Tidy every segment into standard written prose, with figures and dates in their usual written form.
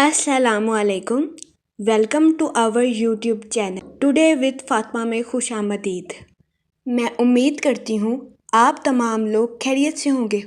السلام علیکم، welcome to our YouTube channel today with Fatima میں خوش آمدید۔ میں امید کرتی ہوں آپ تمام لوگ خیریت سے ہوں گے۔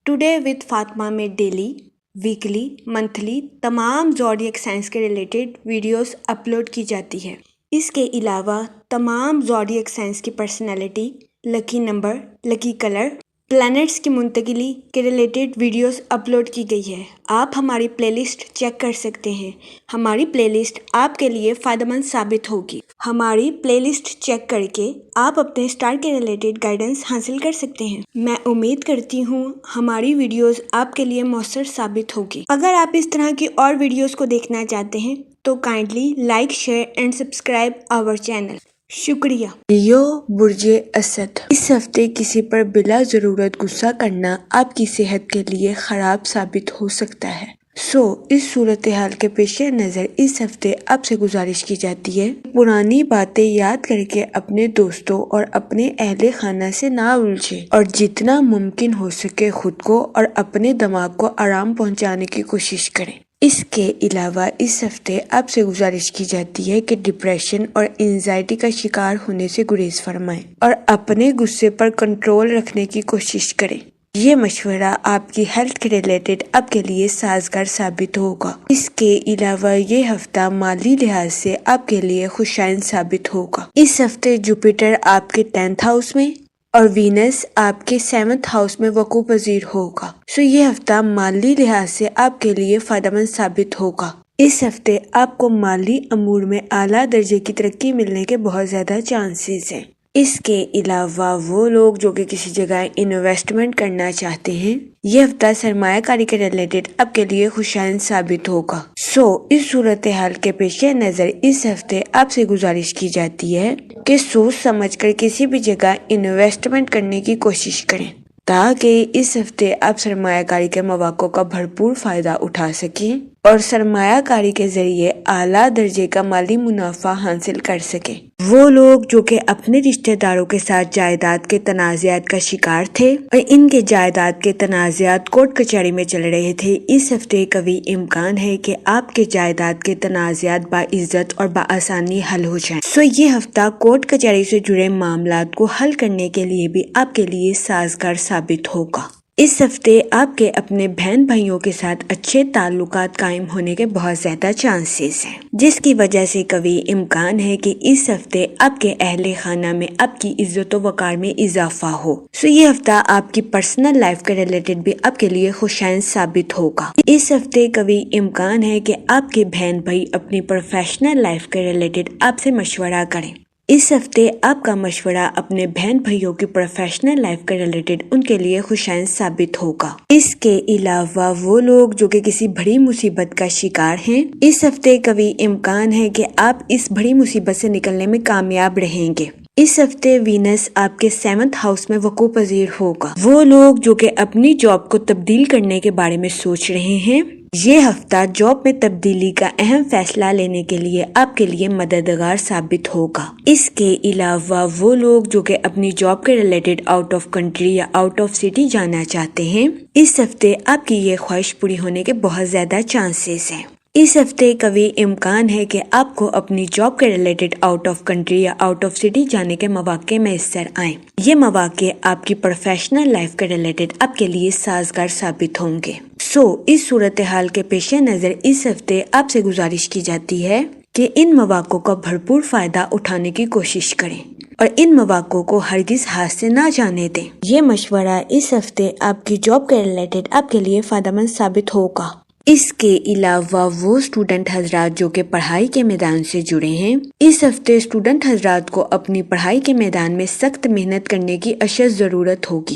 ٹوڈے وتھ فاطمہ میں ڈیلی، ویکلی، منتھلی تمام زوڈیک سائنس کے ریلیٹڈ ویڈیوز اپلوڈ کی جاتی ہے۔ اس کے علاوہ تمام زوڈیک سائنس کی پرسنالٹی، لکی نمبر، لکی کلر، پلانٹس کی منتقلی کے ریلیٹڈ ویڈیوز اپلوڈ کی گئی ہے۔ آپ ہماری پلے لسٹ چیک کر سکتے ہیں۔ ہماری پلے لسٹ آپ کے لیے فائدہ مند ثابت ہوگی۔ ہماری پلے لسٹ چیک کر کے آپ اپنے اسٹار کے ریلیٹڈ گائیڈنس حاصل کر سکتے ہیں۔ میں امید کرتی ہوں ہماری ویڈیوز آپ کے لیے مؤثر ثابت ہوگی۔ اگر آپ اس طرح کی اور ویڈیوز کو دیکھنا چاہتے ہیں تو kindly like, share and subscribe our channel. شکریہ۔ لیو برج اسد، اس ہفتے کسی پر بلا ضرورت غصہ کرنا آپ کی صحت کے لیے خراب ثابت ہو سکتا ہے۔ اس صورتحال کے پیش نظر اس ہفتے آپ سے گزارش کی جاتی ہے پرانی باتیں یاد کر کے اپنے دوستوں اور اپنے اہل خانہ سے نہ الجھے اور جتنا ممکن ہو سکے خود کو اور اپنے دماغ کو آرام پہنچانے کی کوشش کریں۔ اس کے علاوہ اس ہفتے آپ سے گزارش کی جاتی ہے کہ ڈپریشن اور انزائٹی کا شکار ہونے سے گریز فرمائیں اور اپنے غصے پر کنٹرول رکھنے کی کوشش کریں۔ یہ مشورہ آپ کی ہیلتھ کے ریلیٹڈ آپ کے لیے سازگار ثابت ہوگا۔ اس کے علاوہ یہ ہفتہ مالی لحاظ سے آپ کے لیے خوشائند ثابت ہوگا۔ اس ہفتے جوپیٹر آپ کے 10th ہاؤس میں اور وینس آپ کے 7th ہاؤس میں وقوع پذیر ہوگا۔ یہ ہفتہ مالی لحاظ سے آپ کے لیے فائدہ مند ثابت ہوگا۔ اس ہفتے آپ کو مالی امور میں اعلیٰ درجے کی ترقی ملنے کے بہت زیادہ چانسز ہیں۔ اس کے علاوہ وہ لوگ جو کہ کسی جگہ انویسٹمنٹ کرنا چاہتے ہیں، یہ ہفتہ سرمایہ کاری کے ریلیٹڈ آپ کے لیے خوشائند ثابت ہوگا۔ اس صورتحال کے پیش نظر اس ہفتے آپ سے گزارش کی جاتی ہے کہ سوچ سمجھ کر کسی بھی جگہ انویسٹمنٹ کرنے کی کوشش کریں تاکہ اس ہفتے آپ سرمایہ کاری کے مواقع کا بھرپور فائدہ اٹھا سکیں اور سرمایہ کاری کے ذریعے اعلیٰ درجے کا مالی منافع حاصل کر سکیں۔ وہ لوگ جو کہ اپنے رشتہ داروں کے ساتھ جائیداد کے تنازعات کا شکار تھے اور ان کے جائیداد کے تنازعات کورٹ کچہری میں چل رہے تھے، اس ہفتے قوی امکان ہے کہ آپ کے جائیداد کے تنازعات باعزت اور بآسانی حل ہو جائیں۔ یہ ہفتہ کورٹ کچہری سے جڑے معاملات کو حل کرنے کے لیے بھی آپ کے لیے سازگار ثابت ہوگا۔ اس ہفتے آپ کے اپنے بہن بھائیوں کے ساتھ اچھے تعلقات قائم ہونے کے بہت زیادہ چانسز ہیں، جس کی وجہ سے قوی امکان ہے کہ اس ہفتے آپ کے اہل خانہ میں آپ کی عزت و وقار میں اضافہ ہو۔ یہ ہفتہ آپ کی پرسنل لائف کے ریلیٹڈ بھی آپ کے لیے خوشائند ثابت ہوگا۔ اس ہفتے قوی امکان ہے کہ آپ کے بہن بھائی اپنی پروفیشنل لائف کے ریلیٹڈ آپ سے مشورہ کریں۔ اس ہفتے آپ کا مشورہ اپنے بہن بھائیوں کی پروفیشنل لائف کے ریلیٹڈ ان کے لیے خوشائند ثابت ہوگا۔ اس کے علاوہ وہ لوگ جو کہ کسی بڑی مصیبت کا شکار ہیں، اس ہفتے قوی امکان ہے کہ آپ اس بڑی مصیبت سے نکلنے میں کامیاب رہیں گے۔ اس ہفتے وینس آپ کے 7th ہاؤس میں وقوع پذیر ہوگا۔ وہ لوگ جو کہ اپنی جاب کو تبدیل کرنے کے بارے میں سوچ رہے ہیں، یہ ہفتہ جاب میں تبدیلی کا اہم فیصلہ لینے کے لیے آپ کے لیے مددگار ثابت ہوگا۔ اس کے علاوہ وہ لوگ جو کہ اپنی جاب کے ریلیٹڈ آؤٹ آف کنٹری یا آؤٹ آف سٹی جانا چاہتے ہیں، اس ہفتے آپ کی یہ خواہش پوری ہونے کے بہت زیادہ چانسز ہیں۔ اس ہفتے قوی امکان ہے کہ آپ کو اپنی جاب کے ریلیٹڈ آؤٹ آف کنٹری یا آؤٹ آف سٹی جانے کے مواقع میسر آئیں۔ یہ مواقع آپ کی پروفیشنل لائف کے ریلیٹڈ آپ کے لیے سازگار ثابت ہوں گے۔ اس صورتحال کے پیش نظر اس ہفتے آپ سے گزارش کی جاتی ہے کہ ان مواقع کا بھرپور فائدہ اٹھانے کی کوشش کریں اور ان مواقع کو ہرگز ہاتھ سے نہ جانے دیں۔ یہ مشورہ اس ہفتے آپ کی جاب کے ریلیٹڈ آپ کے لیے فائدہ مند ثابت ہوگا۔ اس کے علاوہ وہ اسٹوڈنٹ حضرات جو کہ پڑھائی کے میدان سے جڑے ہیں، اس ہفتے اسٹوڈنٹ حضرات کو اپنی پڑھائی کے میدان میں سخت محنت کرنے کی اشد ضرورت ہوگی۔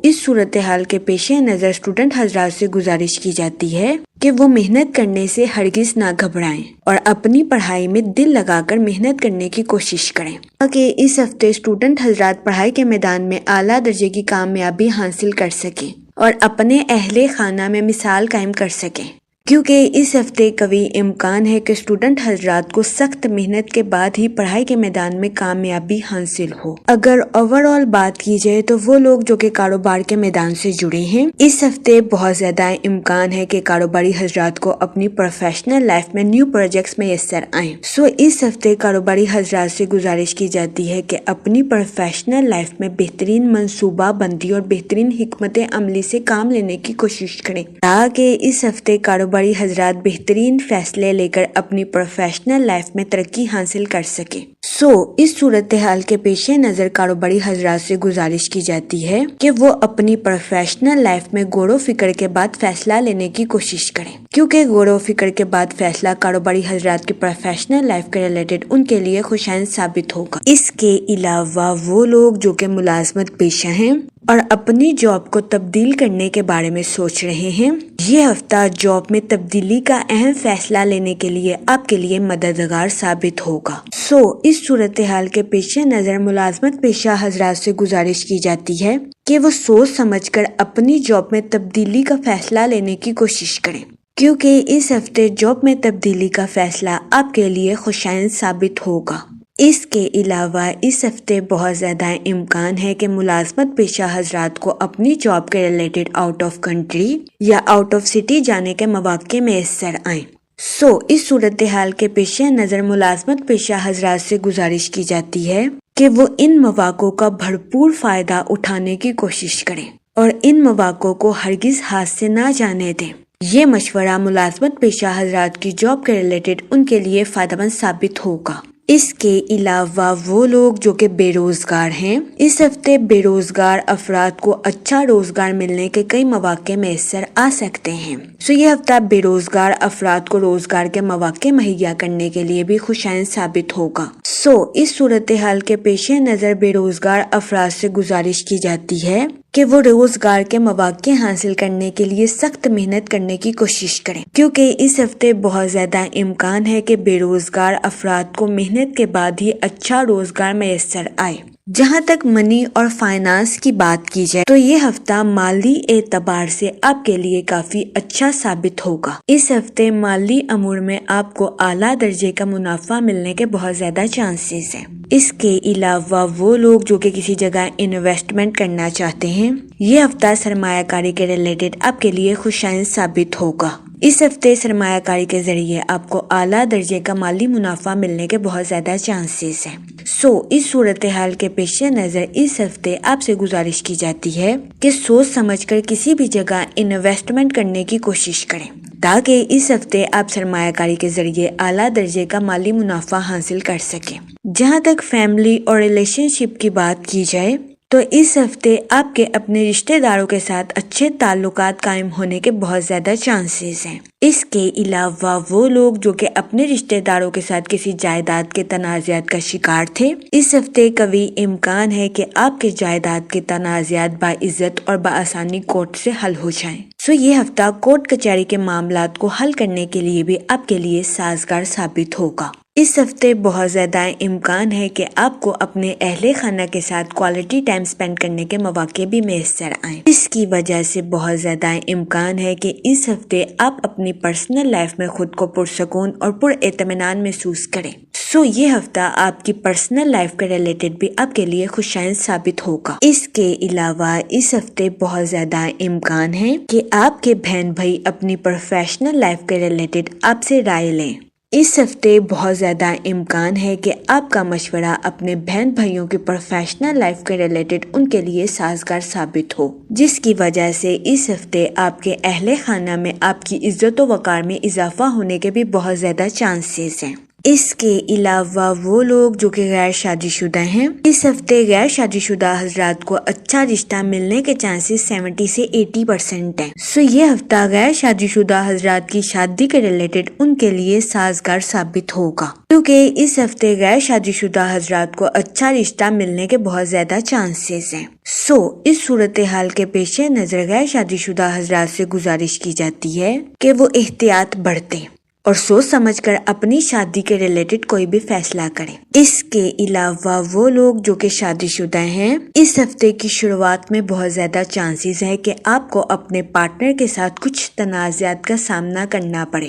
اس صورتحال کے پیش نظر اسٹوڈنٹ حضرات سے گزارش کی جاتی ہے کہ وہ محنت کرنے سے ہرگز نہ گھبرائیں اور اپنی پڑھائی میں دل لگا کر محنت کرنے کی کوشش کریں تاکہ اس ہفتے اسٹوڈنٹ حضرات پڑھائی کے میدان میں اعلیٰ درجے کی کامیابی حاصل کر سکیں اور اپنے اہل خانہ میں مثال قائم کر سکیں۔ کیونکہ اس ہفتے قوی امکان ہے کہ اسٹوڈنٹ حضرات کو سخت محنت کے بعد ہی پڑھائی کے میدان میں کامیابی حاصل ہو۔ اگر اوور آل بات کی جائے تو وہ لوگ جو کہ کاروبار کے میدان سے جڑے ہیں، اس ہفتے بہت زیادہ امکان ہے کہ کاروباری حضرات کو اپنی پروفیشنل لائف میں نیو پروجیکٹس میسر آئیں۔ اس ہفتے کاروباری حضرات سے گزارش کی جاتی ہے کہ اپنی پروفیشنل لائف میں بہترین منصوبہ بندی اور بہترین حکمت عملی سے کام لینے کی کوشش کریں تاکہ اس ہفتے کاروباری حضرات بہترین فیصلے لے کر اپنی پروفیشنل لائف میں ترقی حاصل کر سکیں۔ اس صورتحال کے پیش نظر کاروباری حضرات سے گزارش کی جاتی ہے کہ وہ اپنی پروفیشنل لائف میں غور و فکر کے بعد فیصلہ لینے کی کوشش کریں، کیونکہ غور و فکر کے بعد فیصلہ کاروباری حضرات کی پروفیشنل لائف کے ریلیٹڈ ان کے لیے خوشائند ثابت ہوگا۔ اس کے علاوہ وہ لوگ جو کہ ملازمت پیشہ ہیں اور اپنی جاب کو تبدیل کرنے کے بارے میں سوچ رہے ہیں، یہ ہفتہ جاب میں تبدیلی کا اہم فیصلہ لینے کے لیے آپ کے لیے مددگار ثابت ہوگا۔ اس صورتحال کے پیش نظر ملازمت پیشہ حضرات سے گزارش کی جاتی ہے کہ وہ سوچ سمجھ کر اپنی جاب میں تبدیلی کا فیصلہ لینے کی کوشش کریں، کیونکہ اس ہفتے جاب میں تبدیلی کا فیصلہ آپ کے لیے خوشائند ثابت ہوگا۔ اس کے علاوہ اس ہفتے بہت زیادہ امکان ہے کہ ملازمت پیشہ حضرات کو اپنی جاب کے ریلیٹڈ آؤٹ آف کنٹری یا آؤٹ آف سٹی جانے کے مواقع میسر آئیں۔ اس صورتحال کے پیش نظر ملازمت پیشہ حضرات سے گزارش کی جاتی ہے کہ وہ ان مواقعوں کا بھرپور فائدہ اٹھانے کی کوشش کریں اور ان مواقعوں کو ہرگز ہاتھ سے نہ جانے دیں۔ یہ مشورہ ملازمت پیشہ حضرات کی جاب کے ریلیٹڈ ان کے لیے فائدہ مند ثابت ہوگا۔ اس کے علاوہ وہ لوگ جو کہ بے روزگار ہیں، اس ہفتے بے روزگار افراد کو اچھا روزگار ملنے کے کئی مواقع میسر آ سکتے ہیں۔ یہ ہفتہ بے روزگار افراد کو روزگار کے مواقع مہیا کرنے کے لیے بھی خوشائند ثابت ہوگا۔ اس صورتحال کے پیش نظر بے روزگار افراد سے گزارش کی جاتی ہے کہ وہ روزگار کے مواقع حاصل کرنے کے لیے سخت محنت کرنے کی کوشش کریں، کیونکہ اس ہفتے بہت زیادہ امکان ہے کہ بے روزگار افراد کو محنت کے بعد ہی اچھا روزگار میسر آئے۔ جہاں تک منی اور فائنانس کی بات کی جائے تو یہ ہفتہ مالی اعتبار سے آپ کے لیے کافی اچھا ثابت ہوگا۔ اس ہفتے مالی امور میں آپ کو اعلیٰ درجے کا منافع ملنے کے بہت زیادہ چانسز ہیں۔ اس کے علاوہ وہ لوگ جو کہ کسی جگہ انویسٹمنٹ کرنا چاہتے ہیں، یہ ہفتہ سرمایہ کاری کے ریلیٹڈ آپ کے لیے خوشائند ثابت ہوگا۔ اس ہفتے سرمایہ کاری کے ذریعے آپ کو اعلیٰ درجے کا مالی منافع ملنے کے بہت زیادہ چانسز ہیں۔ اس صورتحال کے پیش نظر اس ہفتے آپ سے گزارش کی جاتی ہے کہ سوچ سمجھ کر کسی بھی جگہ انویسٹمنٹ کرنے کی کوشش کریں تاکہ اس ہفتے آپ سرمایہ کاری کے ذریعے اعلیٰ درجے کا مالی منافع حاصل کر سکیں۔ جہاں تک فیملی اور ریلیشن شپ کی بات کی جائے تو اس ہفتے آپ کے اپنے رشتہ داروں کے ساتھ اچھے تعلقات قائم ہونے کے بہت زیادہ چانسز ہیں۔ اس کے علاوہ وہ لوگ جو کہ اپنے رشتہ داروں کے ساتھ کسی جائیداد کے تنازعات کا شکار تھے، اس ہفتے قوی امکان ہے کہ آپ کے جائیداد کے تنازعات باعزت اور بآسانی کورٹ سے حل ہو جائیں۔ یہ ہفتہ کورٹ کچہری کے معاملات کو حل کرنے کے لیے بھی آپ کے لیے سازگار ثابت ہوگا۔ اس ہفتے بہت زیادہ امکان ہے کہ آپ کو اپنے اہل خانہ کے ساتھ کوالٹی ٹائم سپینڈ کرنے کے مواقع بھی میسر آئیں۔ اس کی وجہ سے بہت زیادہ امکان ہے کہ اس ہفتے آپ اپنی پرسنل لائف میں خود کو پرسکون اور پر اطمینان محسوس کریں۔ یہ ہفتہ آپ کی پرسنل لائف کے ریلیٹڈ بھی آپ کے لیے خوشائند ثابت ہوگا۔ اس کے علاوہ اس ہفتے بہت زیادہ امکان ہے کہ آپ کے بہن بھائی اپنی پروفیشنل لائف کے ریلیٹڈ آپ سے رائے لیں۔ اس ہفتے بہت زیادہ امکان ہے کہ آپ کا مشورہ اپنے بہن بھائیوں کی پروفیشنل لائف کے ریلیٹڈ ان کے لیے سازگار ثابت ہو، جس کی وجہ سے اس ہفتے آپ کے اہل خانہ میں آپ کی عزت و وقار میں اضافہ ہونے کے بھی بہت زیادہ چانسز ہیں۔ اس کے علاوہ وہ لوگ جو کہ غیر شادی شدہ ہیں، اس ہفتے غیر شادی شدہ حضرات کو اچھا رشتہ ملنے کے چانسز 70 سے 80% ہیں۔ یہ ہفتہ غیر شادی شدہ حضرات کی شادی کے ریلیٹڈ ان کے لیے سازگار ثابت ہوگا، کیونکہ اس ہفتے غیر شادی شدہ حضرات کو اچھا رشتہ ملنے کے بہت زیادہ چانسز ہیں۔ اس صورتحال کے پیش نظر غیر شادی شدہ حضرات سے گزارش کی جاتی ہے کہ وہ احتیاط برتیں اور سوچ سمجھ کر اپنی شادی کے ریلیٹڈ کوئی بھی فیصلہ کریں۔ اس کے علاوہ وہ لوگ جو کہ شادی شدہ ہیں، اس ہفتے کی شروعات میں بہت زیادہ چانسز ہے کہ آپ کو اپنے پارٹنر کے ساتھ کچھ تنازعات کا سامنا کرنا پڑے۔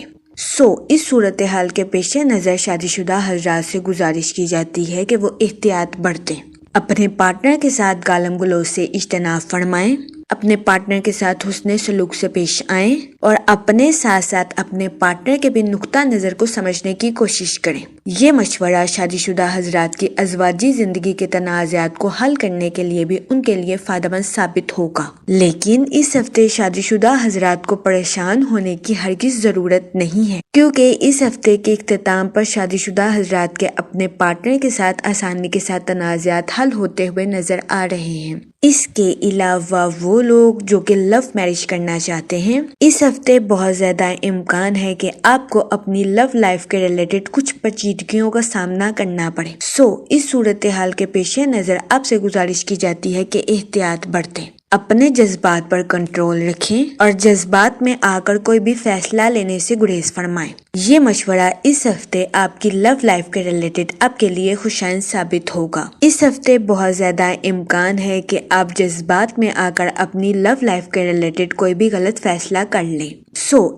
اس صورتحال کے پیش نظر شادی شدہ حضرات سے گزارش کی جاتی ہے کہ وہ احتیاط برتیں، اپنے پارٹنر کے ساتھ گالم گلوچ سے اجتناب فرمائیں، اپنے پارٹنر کے ساتھ حسن سلوک سے پیش آئیں اور اپنے ساتھ ساتھ اپنے پارٹنر کے بھی نقطہ نظر کو سمجھنے کی کوشش کریں۔ یہ مشورہ شادی شدہ حضرات کی ازواجی زندگی کے تنازعات کو حل کرنے کے لیے بھی ان کے لیے فائدہ مند ثابت ہوگا۔ لیکن اس ہفتے شادی شدہ حضرات کو پریشان ہونے کی ہرگز ضرورت نہیں ہے، کیونکہ اس ہفتے کے اختتام پر شادی شدہ حضرات کے اپنے پارٹنر کے ساتھ آسانی کے ساتھ تنازعات حل ہوتے ہوئے نظر آ رہے ہیں۔ اس کے علاوہ وہ لوگ جو کہ لو میرج کرنا چاہتے ہیں، اس ہفتے بہت زیادہ امکان ہے کہ آپ کو اپنی لو لائف کے ریلیٹڈ کچھ پیچیدگیوں کا سامنا کرنا پڑے۔ اس صورتحال کے پیش نظر آپ سے گزارش کی جاتی ہے کہ احتیاط برتیں، اپنے جذبات پر کنٹرول رکھیں اور جذبات میں آ کر کوئی بھی فیصلہ لینے سے گریز فرمائیں۔ یہ مشورہ اس ہفتے آپ کی لو لائف کے ریلیٹڈ آپ کے لیے خوشائند ثابت ہوگا۔ اس ہفتے بہت زیادہ امکان ہے کہ آپ جذبات میں آ کر اپنی لو لائف کے ریلیٹڈ کوئی بھی غلط فیصلہ کر لیں۔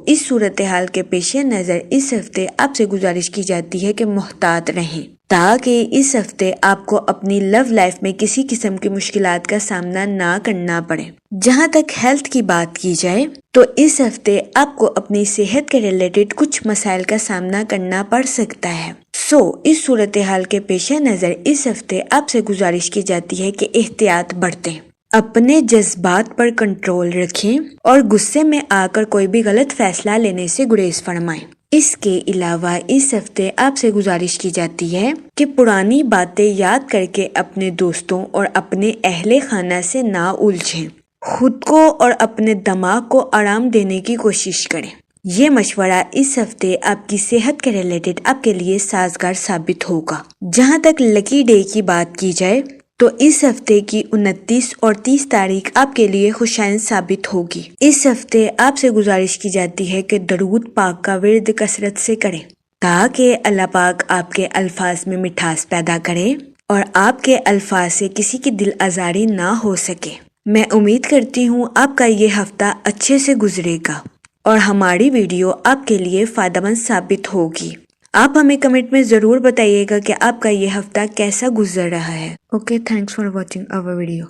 اس صورتحال کے پیش نظر اس ہفتے آپ سے گزارش کی جاتی ہے کہ محتاط رہیں، تاکہ اس ہفتے آپ کو اپنی لو لائف میں کسی قسم کی مشکلات کا سامنا نہ کرنا پڑے۔ جہاں تک ہیلتھ کی بات کی جائے تو اس ہفتے آپ کو اپنی صحت کے ریلیٹڈ کچھ مسائل کا سامنا کرنا پڑ سکتا ہے۔ اس صورتحال کے پیش نظر اس ہفتے آپ سے گزارش کی جاتی ہے کہ احتیاط برتیں، اپنے جذبات پر کنٹرول رکھیں اور غصے میں آ کر کوئی بھی غلط فیصلہ لینے سے گریز فرمائیں۔ اس کے علاوہ اس ہفتے آپ سے گزارش کی جاتی ہے کہ پرانی باتیں یاد کر کے اپنے دوستوں اور اپنے اہل خانہ سے نہ الجھیں، خود کو اور اپنے دماغ کو آرام دینے کی کوشش کریں۔ یہ مشورہ اس ہفتے آپ کی صحت کے ریلیٹڈ آپ کے لیے سازگار ثابت ہوگا۔ جہاں تک لکی ڈے کی بات کی جائے تو اس ہفتے کی 29 اور 30 تاریخ آپ کے لیے خوشائند ثابت ہوگی۔ اس ہفتے آپ سے گزارش کی جاتی ہے کہ درود پاک کا ورد کثرت سے کریں، تاکہ اللہ پاک آپ کے الفاظ میں مٹھاس پیدا کرے اور آپ کے الفاظ سے کسی کی دل آزاری نہ ہو سکے۔ میں امید کرتی ہوں آپ کا یہ ہفتہ اچھے سے گزرے گا اور ہماری ویڈیو آپ کے لیے فائدہ مند ثابت ہوگی۔ آپ ہمیں کمنٹ میں ضرور بتائیے گا کہ آپ کا یہ ہفتہ کیسا گزر رہا ہے۔ Okay, thanks for watching our video.